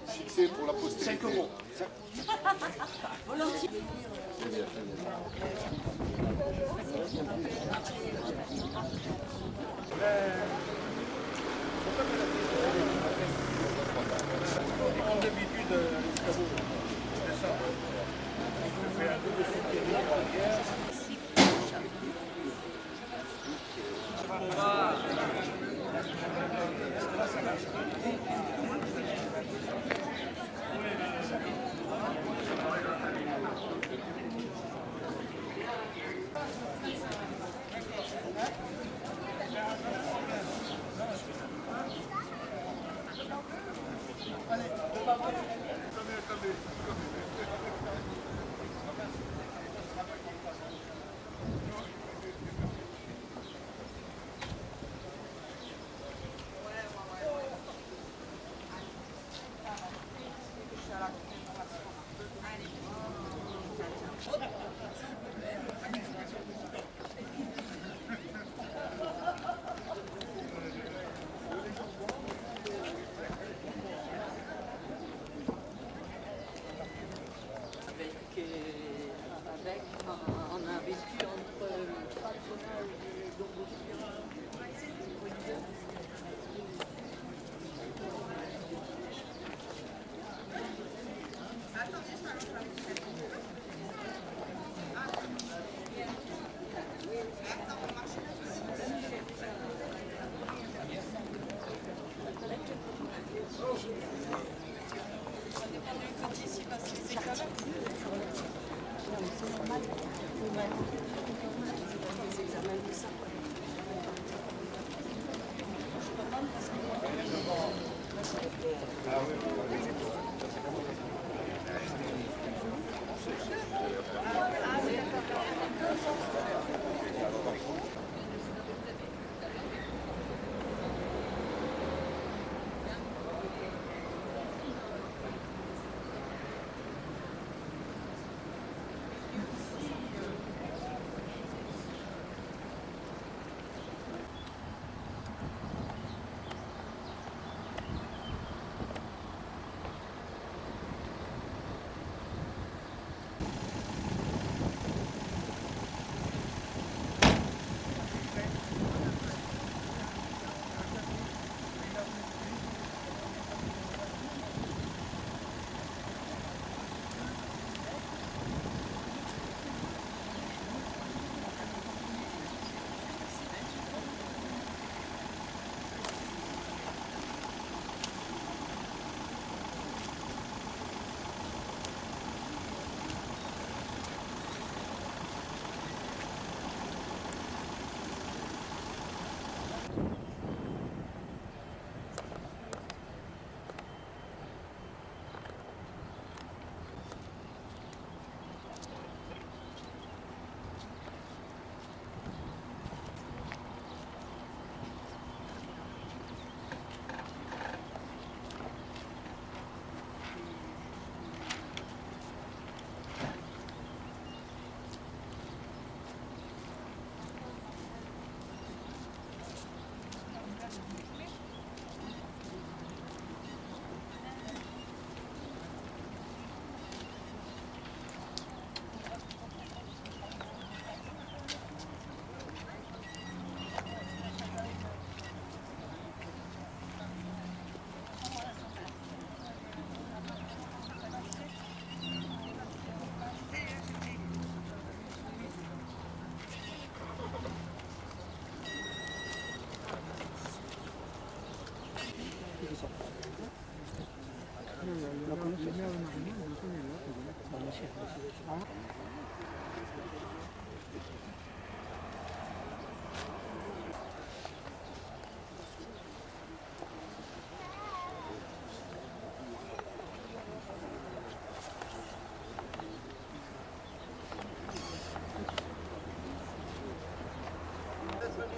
Fixé pour la postérité. 5 euros. Volontiers. Très bien, très bien. Comme d'habitude, l'escabeau, je descends. Je fais un peu de soutien arrière. On a vécu entre le patronage et l'opposition.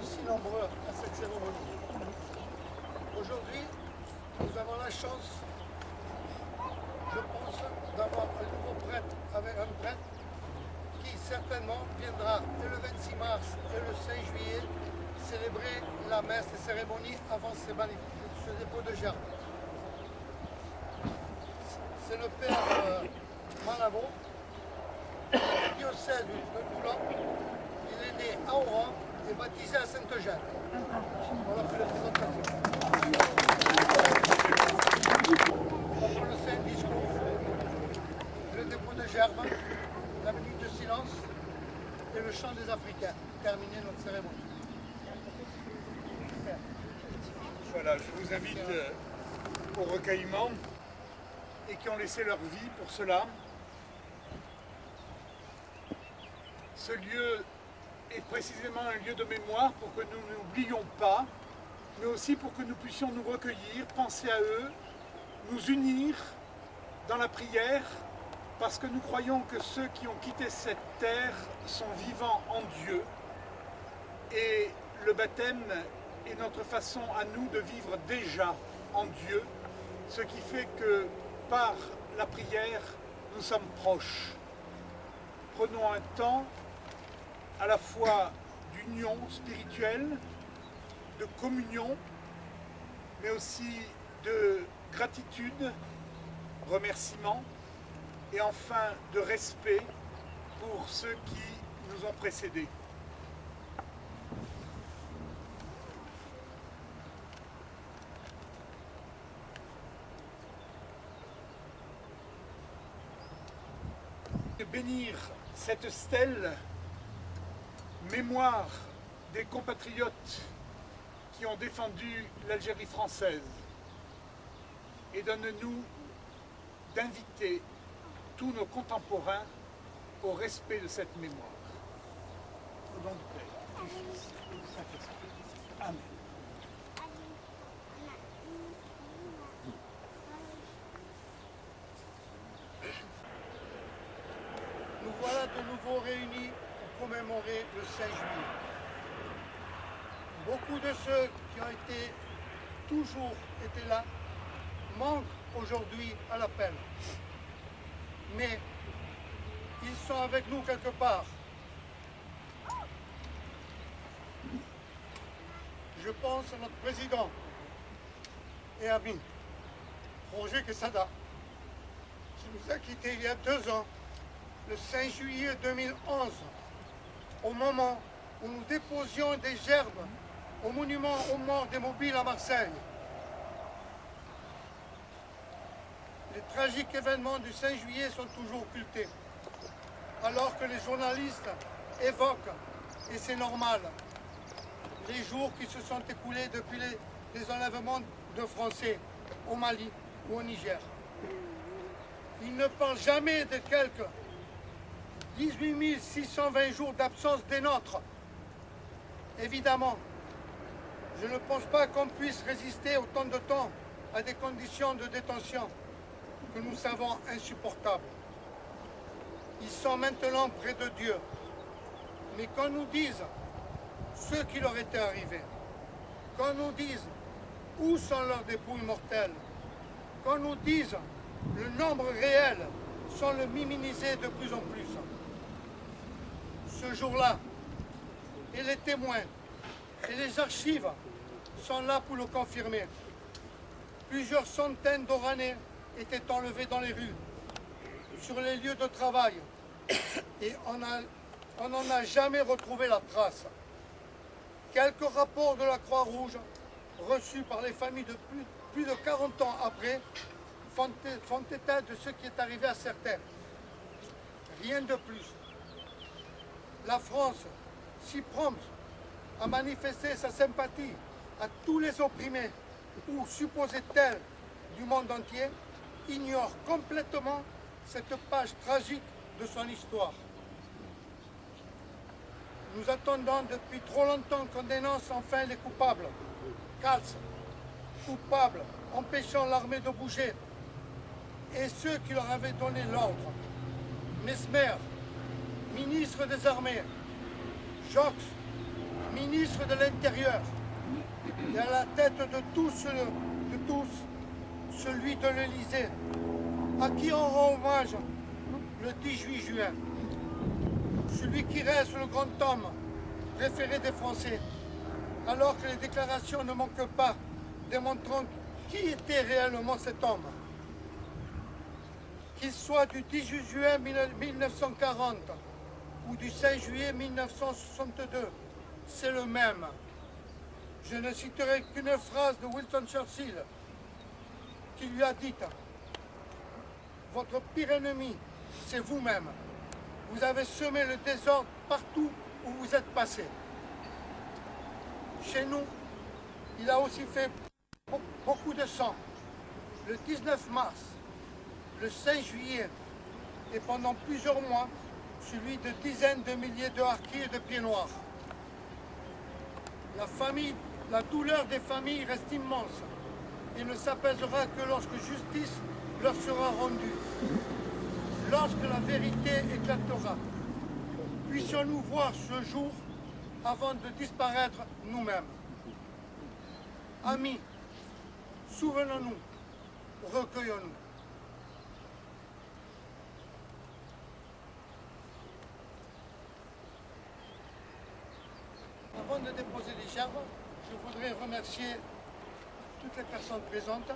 Si nombreux à cette cérémonie. Aujourd'hui, nous avons la chance, je pense, d'avoir un nouveau prêtre avec un prêtre qui certainement viendra et le 26 mars et le 5 juillet célébrer la messe et cérémonie avant ce dépôt de gerbe. c'est le père Malavo, du diocèse de Toulon. Il est né à Oran et baptisé à Sainte-Eugène. Voilà pour la présentation. On va prononcer un discours, le dépôt de gerbe, la minute de silence et le chant des Africains. Terminer notre cérémonie. Voilà, je vous invite au recueillement et qui ont laissé leur vie pour cela. Ce lieu est précisément un lieu de mémoire pour que nous n'oublions pas, mais aussi pour que nous puissions nous recueillir, penser à eux, nous unir dans la prière, parce que nous croyons que ceux qui ont quitté cette terre sont vivants en Dieu. Et le baptême est notre façon à nous de vivre déjà en Dieu, ce qui fait que par la prière, nous sommes proches. Prenons un temps à la fois d'union spirituelle, de communion, mais aussi de gratitude, remerciement, et enfin de respect pour ceux qui nous ont précédés. De bénir cette stèle, mémoire des compatriotes qui ont défendu l'Algérie française, et donne-nous d'inviter tous nos contemporains au respect de cette mémoire. Au nom du Père, du Fils et du Saint-Esprit. Amen. Nous voilà de nouveau réunis pour commémorer le 5 juillet. Beaucoup de ceux qui ont toujours été là manquent aujourd'hui à l'appel. Mais ils sont avec nous quelque part. Je pense à notre président et ami, Roger Quesada, qui nous a quittés il y a 2 ans, le 5 juillet 2011, au moment où nous déposions des gerbes au monument aux morts des mobiles à Marseille. Les tragiques événements du 5 juillet sont toujours occultés, alors que les journalistes évoquent, et c'est normal, les jours qui se sont écoulés depuis les enlèvements de Français au Mali ou au Niger. Ils ne parlent jamais de quelques 18 620 jours d'absence des nôtres. Évidemment, je ne pense pas qu'on puisse résister autant de temps à des conditions de détention que nous savons insupportables. Ils sont maintenant près de Dieu. Mais qu'on nous dise ce qui leur était arrivé, qu'on nous dise où sont leurs dépouilles mortelles, qu'on nous dise le nombre réel sans le minimiser de plus en plus. Ce jour-là, et les témoins et les archives sont là pour le confirmer. Plusieurs centaines d'Oranais étaient enlevés dans les rues, sur les lieux de travail, et on n'en a jamais retrouvé la trace. Quelques rapports de la Croix-Rouge, reçus par les familles de plus de 40 ans après, font état de ce qui est arrivé à certains. Rien de plus. La France, si prompte à manifester sa sympathie à tous les opprimés ou supposés tels du monde entier, ignore complètement cette page tragique de son histoire. Nous attendons depuis trop longtemps qu'on dénonce enfin les coupables. Kals, coupables, empêchant l'armée de bouger, et ceux qui leur avaient donné l'ordre. Mesmer, ministre des Armées, Jox, ministre de l'Intérieur, et à la tête de tous, celui de l'Élysée, à qui on rend hommage le 18 juin. Celui qui reste le grand homme préféré des Français, alors que les déclarations ne manquent pas, démontrant qui était réellement cet homme. qu'il soit du 18 juin 1940 ou du 5 juillet 1962, c'est le même. Je ne citerai qu'une phrase de Winston Churchill qui lui a dit « Votre pire ennemi, c'est vous-même. Vous avez semé le désordre partout où vous êtes passé. » Chez nous, il a aussi fait beaucoup de sang. Le 19 mars, le 5 juillet et pendant plusieurs mois, celui de dizaines de milliers de harkis et de pieds noirs. La douleur des familles reste immense et ne s'apaisera que lorsque justice leur sera rendue, lorsque la vérité éclatera. Puissions-nous voir ce jour avant de disparaître nous-mêmes. Amis, souvenons-nous, recueillons-nous. Avant de déposer les gerbes, je voudrais remercier toutes les personnes présentes,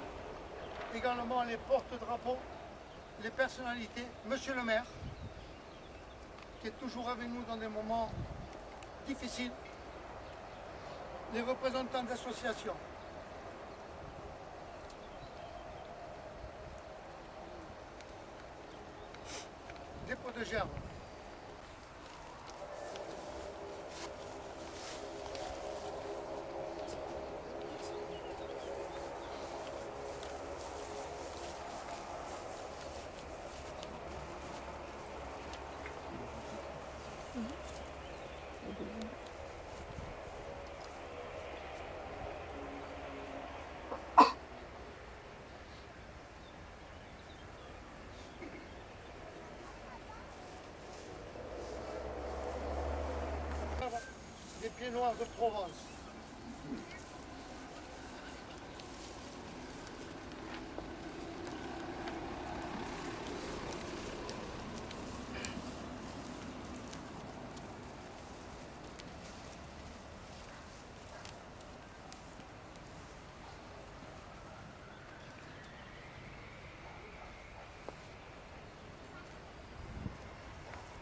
également les porte-drapeaux, les personnalités, Monsieur le maire, qui est toujours avec nous dans des moments difficiles, les représentants d'associations. Dépôt de gerbes. Des pieds noirs de Provence.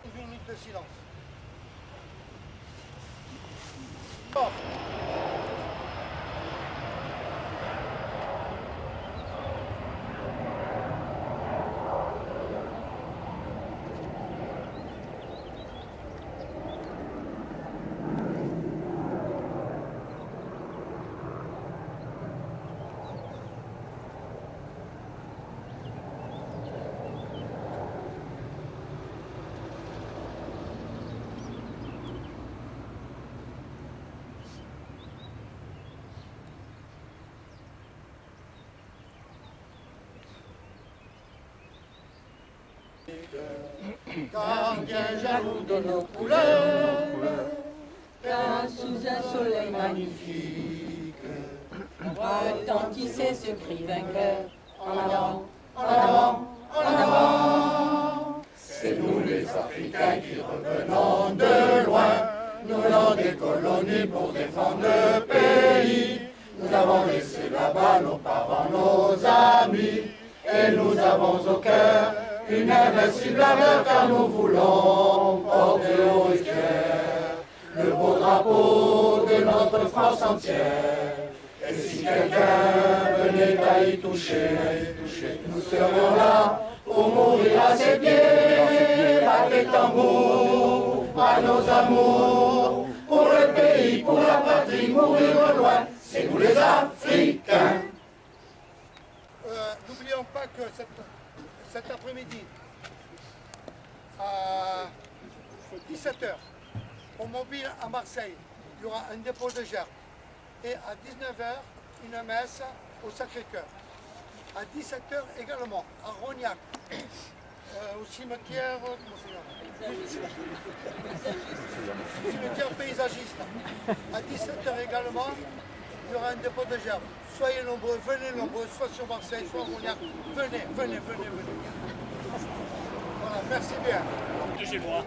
Une minute de silence. Fort. Gardien jaloux de nos couleurs, car sous un soleil magnifique, retentissait ce cri vainqueur. En avant, en avant, en avant. C'est nous les Africains qui revenons de loin, nous l'ont décolonies pour défendre le pays. Nous avons laissé là-bas nos parents, nos amis, et nous avons au cœur une invincible ardeur, car nous voulons porter haut et fier le beau drapeau de notre France entière. Et si quelqu'un venait à y toucher, nous serons là pour mourir à ses pieds, à des tambours, à nos amours, pour le pays, pour la patrie, mourir au loin, c'est nous les Africains. N'oublions pas que cet après-midi, à 17h, au Mobile à Marseille, il y aura un dépôt de gerbes. Et à 19h, une messe au Sacré-Cœur. À 17h également, à Rognac, au cimetière, cimetière paysagiste. À 17h également, il y aura un dépôt de gerbes. Soyez nombreux, venez nombreux, soit sur Marseille, soit à Rognac. Venez. Voilà, merci bien. De chez moi.